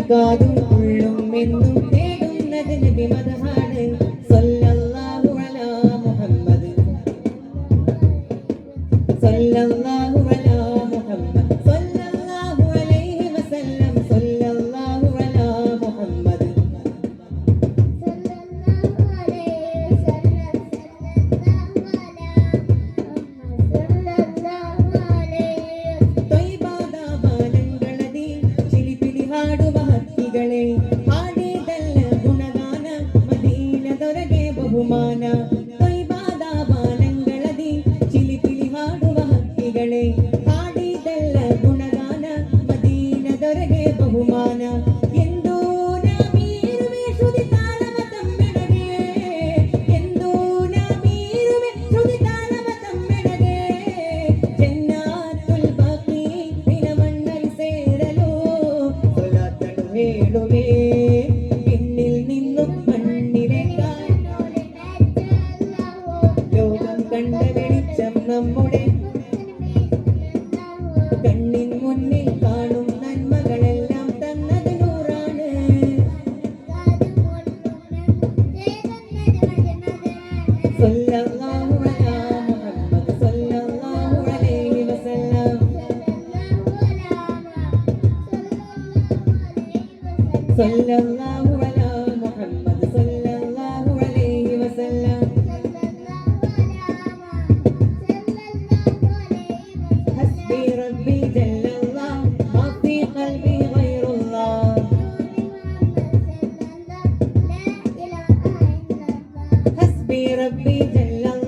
കാതും ഉള്ളും എന്നും തേടുന്നത് നബി മദഹാണ് സല്ലല്ലാഹു അലാ മുഹമ്മദ് സല്ലല്ലാഹു അലാ മുഹമ്മദ് സല്ലല്ലാഹു അലൈഹി വസല്ലം സല്ലല്ലാഹു അലാ മുഹമ്മദ് സല്ലല്ലാഹു അലൈഹി വസല്ലം സല്ലല്ലാഹു അലൈഹി ത്വയ്ബാദ ബാലങ്ങളതി ചിലിപിലി ಹಾಡುವ ಹಕ್ಕಿಗಳೇ ಹಾಡಿದಲ್ಲ ಗುಣಗಾನ ಮದೀನ ದೊರಗೆ ಬಹುಮಾನ ತ್ವಯ್ಬಾದ ಬಾಲಂಗಳದಿ ಚಿಲಿಪಿಲಿ ಹಾಡುವ ಹಕ್ಕಿಗಳೇ ಹಾಡಿದಲ್ಲ ಗುಣಗಾನ ಮದೀನ ದೊರಗೆ ಬಹುಮಾನ ಎಂದು ನಾಮೀರುವೆ ಶ್ರುತಿ ತಾಳವ ತಮ್ಮೆಡಗೆ ಎಂದು ನಾಮೀರುವೆ ಶ್ರುತಿ ತಾಳವ ತಮ್ಮೆಡಗೆ ಜನ್ನಾತುಲ್ ಬಾಕಿ ನಿನ ಮಣ್ಣಲ್ಲಿ ಸೇರಲು വേണുവേ എന്നിൽ നിന്നും മണ്ണിലേക്കായി ലോകം കണ്ട വെളിച്ചം നമ്മുടെ കണ്ണിൻ മുന്നിൽ കാണും നന്മകളെല്ലാം തന്നത് നൂറാണ് സല്ലല്ലാഹു അലാ മുഹമ്മദ് സല്ലല്ലാഹു അലൈഹി വസല്ലം സല്ലല്ലാഹു അലാ മുഹമ്മദ് സല്ലല്ലാഹു അലൈഹി വസല്ലം ഹസ്ബി റബ്ബി ജല്ലല്ലാഹ് മാ ഫീ ഖൽബി ഗൈറുല്ലാഹ് ഹസ്ബി റബ്ബി ജല്ലല്ലാഹ്